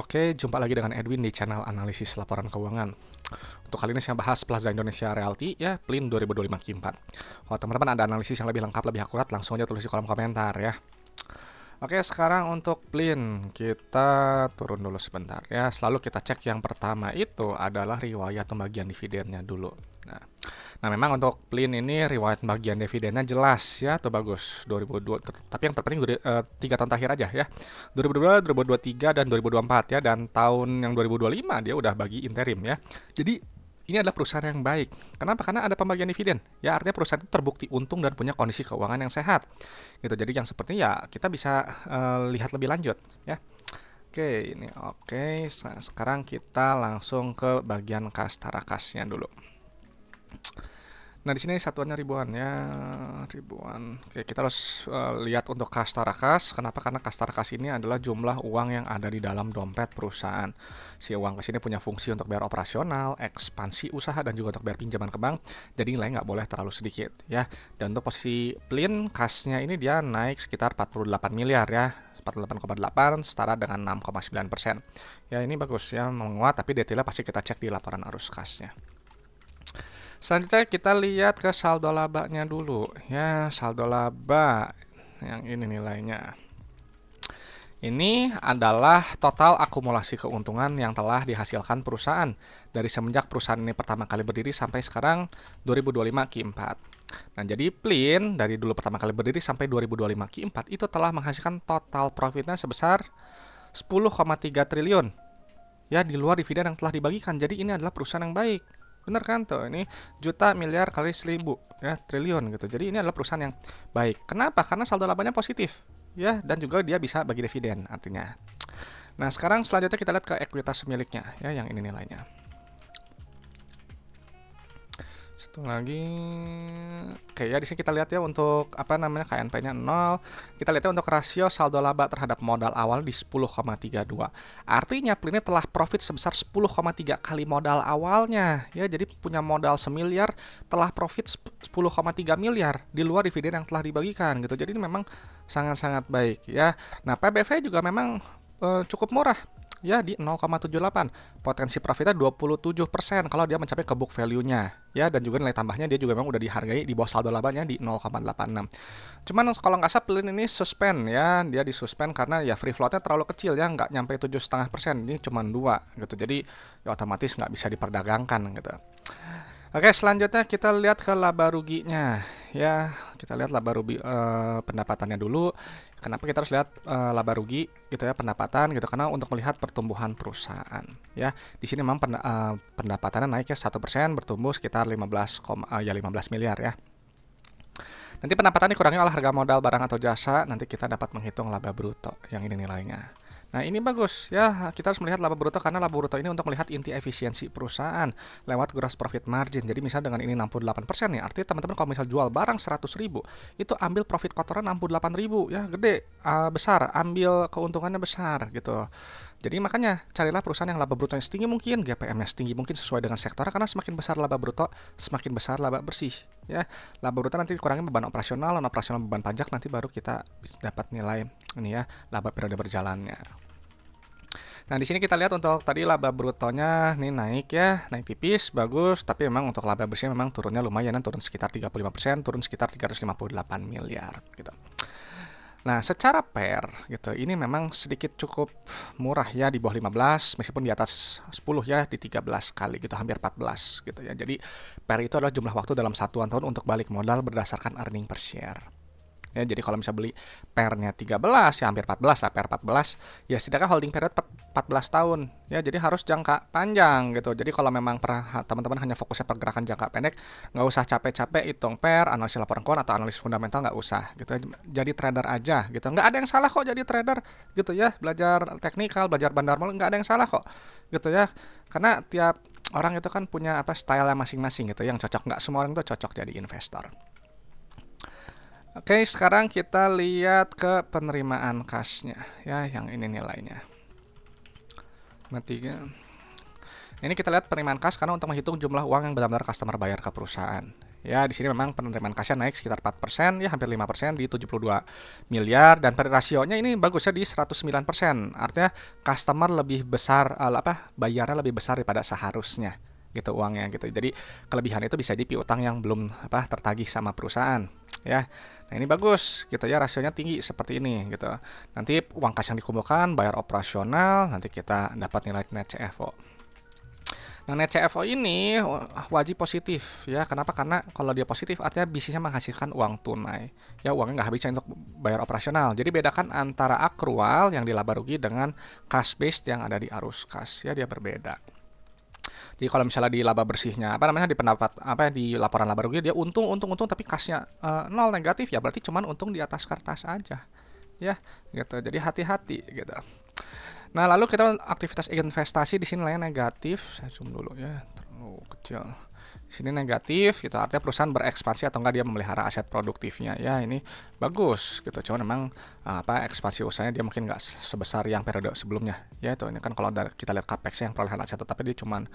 Oke, jumpa lagi dengan Edwin di channel analisis laporan keuangan. Untuk kali ini saya bahas Plaza Indonesia Realty ya, PLIN 2025 Q4. Kalau teman-teman ada analisis yang lebih lengkap, lebih akurat, langsung aja tulis di kolom komentar ya. Oke, sekarang untuk PLIN kita turun dulu sebentar ya. Selalu kita cek yang pertama itu adalah riwayat pembagian dividennya dulu. Nah, memang untuk PLIN ini riwayat pembagian dividennya jelas ya, tuh bagus 2002. Tapi yang terpenting 3 tahun terakhir aja ya. 2022, 2023 dan 2024 ya, dan tahun yang 2025 dia udah bagi interim ya. Jadi ini adalah perusahaan yang baik. Kenapa? Karena ada pembagian dividen. Ya, artinya perusahaan itu terbukti untung dan punya kondisi keuangan yang sehat. Gitu. Jadi yang seperti ya kita bisa lihat lebih lanjut ya. Oke, ini oke. Nah, sekarang kita langsung ke bagian kas tarakasnya dulu. Nah, di sini satuannya ribuan ya, ribuan. Oke, kita harus lihat untuk kas tarakas. Kenapa? Karena kas tarakas ini adalah jumlah uang yang ada di dalam dompet perusahaan. Si uang ke sini punya fungsi untuk bayar operasional, ekspansi usaha, dan juga untuk bayar pinjaman ke bank. Jadi nilai nggak boleh terlalu sedikit ya. Dan untuk posisi PLIN, kasnya ini dia naik sekitar 48 miliar ya. 48,8 setara dengan 6,9%. Ya, ini bagus ya, menguat, tapi detailnya pasti kita cek di laporan arus kasnya. Selanjutnya kita lihat ke saldo labanya dulu ya, saldo laba yang ini nilainya. Ini adalah total akumulasi keuntungan yang telah dihasilkan perusahaan dari semenjak perusahaan ini pertama kali berdiri sampai sekarang 2025 Q4. Nah, jadi PLIN dari dulu pertama kali berdiri sampai 2025 Q4 itu telah menghasilkan total profitnya sebesar 10,3 triliun. Ya, di luar dividen yang telah dibagikan. Jadi ini adalah perusahaan yang baik. Bener kan tuh, ini juta, miliar kali 1000 ya, triliun gitu. Jadi ini adalah perusahaan yang baik. Kenapa? Karena saldo labanya positif ya, dan juga dia bisa bagi dividen artinya. Nah, sekarang selanjutnya kita lihat ke ekuitas miliknya ya, yang ini nilainya. Satu lagi. Oke ya, di sini kita lihat ya untuk apa namanya, KNP-nya 0. Kita lihat ya untuk rasio saldo laba terhadap modal awal di 10,32. Artinya PLIN telah profit sebesar 10,3 kali modal awalnya ya. Jadi punya modal semiliar, telah profit 10,3 miliar di luar dividen yang telah dibagikan gitu. Jadi ini memang sangat-sangat baik ya. Nah, PBV juga memang cukup murah ya, di 0,78. Potensi profitnya 27% kalau dia mencapai ke book value-nya ya, dan juga nilai tambahnya dia juga memang udah dihargai di bawah saldo labanya di 0,86. Cuman kalau nggak salah PLIN ini suspend ya, dia disuspend karena ya free float-nya terlalu kecil ya, nggak nyampe 7,5%, ini cuma 2 gitu. Jadi ya otomatis nggak bisa diperdagangkan gitu. Oke, selanjutnya kita lihat ke laba ruginya ya. Kita lihat laba rugi pendapatannya dulu. Kenapa kita harus lihat laba rugi gitu ya, pendapatan gitu, karena untuk melihat pertumbuhan perusahaan ya. Di sini memang pendapatannya naik ya 1%, bertumbuh sekitar 15 miliar ya. Nanti pendapatan dikurangi oleh harga modal barang atau jasa, nanti kita dapat menghitung laba bruto yang ini nilainya. Nah, ini bagus ya, kita harus melihat laba bruto karena laba bruto ini untuk melihat inti efisiensi perusahaan lewat gross profit margin. Jadi misal dengan ini 68% ya, artinya teman-teman kalau misal jual barang 100.000 itu ambil profit kotoran 68.000 ya, gede, besar, ambil keuntungannya besar gitu. Jadi makanya carilah perusahaan yang laba brutonya setinggi mungkin, GPM-nya setinggi mungkin sesuai dengan sektor, karena semakin besar laba bruto, semakin besar laba bersih ya. Laba bruto nanti dikurangi beban operasional, beban pajak, nanti baru kita bisa dapat nilai ini ya, laba periode berjalannya. Nah, di sini kita lihat untuk tadi laba brutonya ini naik ya, naik tipis, bagus, tapi memang untuk laba bersihnya memang turunnya lumayan, turun sekitar 35%, turun sekitar 358 miliar gitu. Nah, secara pair gitu, ini memang sedikit cukup murah ya, di bawah 15, meskipun di atas 10 ya, di 13 kali gitu, hampir 14 gitu ya. Jadi pair itu adalah jumlah waktu dalam satuan tahun untuk balik modal berdasarkan earning per share. Ya, jadi kalau bisa beli pairnya 13 ya hampir 14 lah, pair 14 ya, setidaknya holding period 14 tahun ya, jadi harus jangka panjang gitu. Jadi kalau memang teman-teman hanya fokusnya pergerakan jangka pendek, nggak usah capek-capek hitung pair, analisis laporan keuangan atau analisis fundamental, nggak usah gitu. Jadi trader aja gitu, nggak ada yang salah kok jadi trader gitu ya, belajar teknikal, belajar bandar mal, nggak ada yang salah kok gitu ya, karena tiap orang itu kan punya apa, style masing-masing gitu yang cocok. Nggak semua orang itu cocok jadi investor. Oke, sekarang kita lihat ke penerimaan kasnya ya, yang ini nilainya. Ini kita lihat penerimaan kas karena untuk menghitung jumlah uang yang benar-benar customer bayar ke perusahaan Ya, di sini memang penerimaan kasnya naik sekitar 4%, ya hampir 5% di 72 miliar, dan rasionya ini bagusnya di 109%. Artinya customer lebih besar, bayarnya lebih besar daripada seharusnya gitu uangnya gitu. Jadi kelebihan itu bisa di piutang yang belum tertagih sama perusahaan ya. Nah, ini bagus gitu ya, rasionya tinggi seperti ini gitu. Nanti uang kas yang dikumpulkan bayar operasional, nanti kita dapat nilai net CFO. Nah, net CFO ini wajib positif ya. Kenapa? Karena kalau dia positif artinya bisnisnya menghasilkan uang tunai. Ya, uangnya nggak habisnya untuk bayar operasional. Jadi bedakan antara akrual yang di laba rugi dengan cash based yang ada di arus kas. Ya, dia berbeda. Jadi kalau misalnya di laba bersihnya di pendapat di laporan laba rugi dia untung tapi kasnya nol negatif, ya berarti cuman untung di atas kertas aja. Ya, gitu. Jadi hati-hati gitu. Nah, lalu kita aktivitas investasi di sini nilainya negatif. Saya zoom dulu ya, terlalu kecil. Di sini negatif gitu, artinya perusahaan berekspansi atau enggak dia memelihara aset produktifnya. Ya, ini bagus gitu. Cuman memang ekspansi usahanya dia mungkin enggak sebesar yang periode sebelumnya. Ya, itu ini kan kalau kita lihat capex yang perolehan aset, tapi dia cuman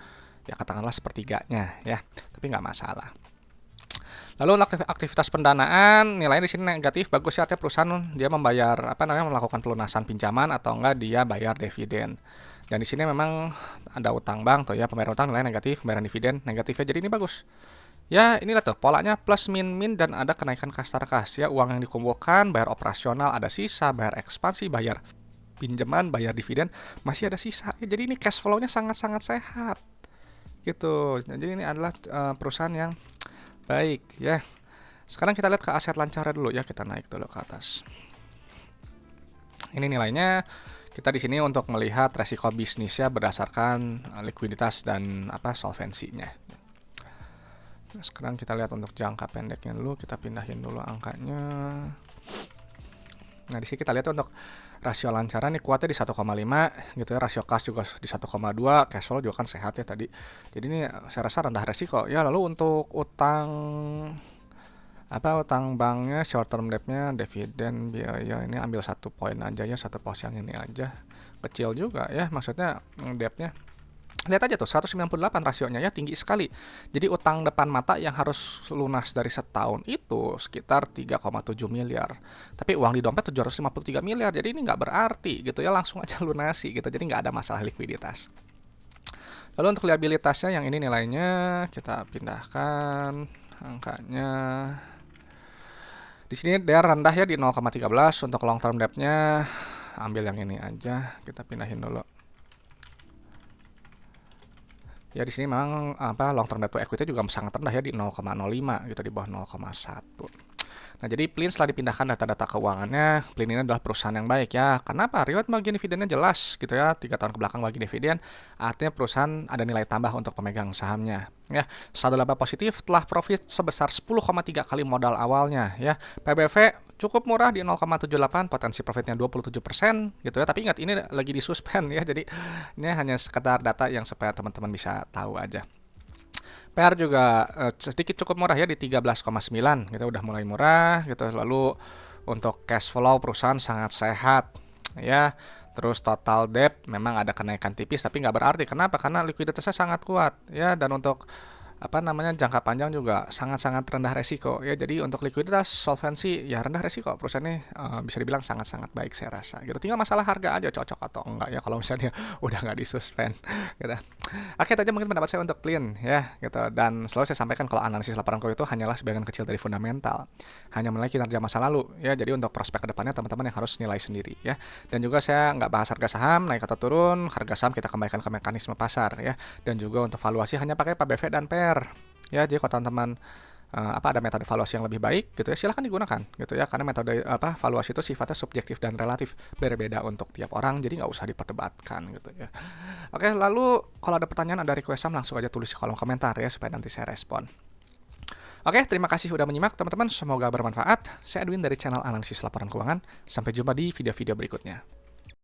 ya katakanlah sepertiganya ya. Tapi nggak masalah. Lalu aktivitas pendanaan nilainya di sini negatif, bagus ya, artinya perusahaan dia membayar melakukan pelunasan pinjaman atau enggak dia bayar dividen. Dan di sini memang ada utang bank tuh ya, pembayaran utang nilai negatif, pembayaran dividen negatif ya. Jadi ini bagus. Ya, inilah tuh polanya plus min dan ada kenaikan kas tarkas ya, uang yang dikumpulkan, bayar operasional ada sisa, bayar ekspansi, bayar pinjaman, bayar dividen masih ada sisa. Ya, jadi ini cash flow-nya sangat-sangat sehat. Gitu. Jadi ini adalah perusahaan yang baik ya. Sekarang kita lihat ke aset lancarnya dulu ya, kita naik dulu ke atas. Ini nilainya. Kita di sini untuk melihat resiko bisnisnya berdasarkan likuiditas dan solvensinya. Nah, sekarang kita lihat untuk jangka pendeknya dulu, kita pindahin dulu angkanya. Nah, di sini kita lihat untuk rasio lancaran nih kuatnya di 1,5 gitu ya, rasio kas juga di 1,2, cash flow juga kan sehat ya tadi. Jadi ini saya rasa rendah resiko. Ya, lalu untuk utang banknya, short term debt-nya, dividen, biaya ini ambil satu poin aja ya, satu pos yang ini aja. Kecil juga ya, maksudnya debt-nya. Lihat aja tuh 198 rasionya ya, tinggi sekali. Jadi utang depan mata yang harus lunas dari setahun itu sekitar 3,7 miliar. Tapi uang di dompet 753 miliar. Jadi ini nggak berarti gitu ya, langsung aja lunasi gitu. Jadi nggak ada masalah likuiditas. Lalu untuk liabilitasnya yang ini nilainya kita pindahkan angkanya. Di sini dia rendah ya di 0,13. Untuk long term debt-nya ambil yang ini aja, kita pindahin dulu. Ya, di sini memang long term debt to equity juga sangat rendah ya di 0,05 gitu, di bawah 0,1. Nah, jadi Plin setelah dipindahkan data-data keuangannya, Plin ini adalah perusahaan yang baik ya. Kenapa? Riwayat bagi dividennya jelas gitu ya, 3 tahun ke belakang bagi dividen, artinya perusahaan ada nilai tambah untuk pemegang sahamnya. Ya, saldo laba positif telah profit sebesar 10,3 kali modal awalnya ya. PBV cukup murah di 0,78, potensi profitnya 27% gitu ya. Tapi ingat ini lagi disuspend ya. Jadi ini hanya sekedar data yang supaya teman-teman bisa tahu aja. PR juga sedikit cukup murah ya di 13,9, kita udah mulai murah gitu. Lalu untuk cash flow perusahaan sangat sehat ya. Terus total debt memang ada kenaikan tipis tapi nggak berarti. Kenapa? Karena likuiditasnya sangat kuat ya, dan untuk jangka panjang juga sangat-sangat rendah resiko ya. Jadi untuk likuiditas, solvensi ya rendah resiko, perusahaan ini bisa dibilang sangat-sangat baik saya rasa gitu. Tinggal masalah harga aja cocok atau enggak ya kalau misalnya udah nggak disuspend gitu. Oke, itu aja mungkin pendapat saya untuk Plin ya gitu. Dan selalu saya sampaikan kalau analisis laporan keuangan itu hanyalah sebagian kecil dari fundamental, hanya menilai kinerja masa lalu ya. Jadi untuk prospek kedepannya teman-teman yang harus nilai sendiri ya. Dan juga saya nggak bahas harga saham naik atau turun, harga saham kita kembalikan ke mekanisme pasar ya. Dan juga untuk valuasi hanya pakai PBV dan PER ya. Jadi kalau teman-teman ada metode valuasi yang lebih baik gitu ya, silahkan digunakan gitu ya, karena metode valuasi itu sifatnya subjektif dan relatif, berbeda untuk tiap orang, jadi nggak usah diperdebatkan gitu ya. Oke, lalu kalau ada pertanyaan, ada request langsung aja tulis di kolom komentar ya, supaya nanti saya respon. Oke, terima kasih sudah menyimak teman-teman, semoga bermanfaat. Saya Edwin dari channel analisis laporan keuangan. Sampai jumpa di video-video berikutnya.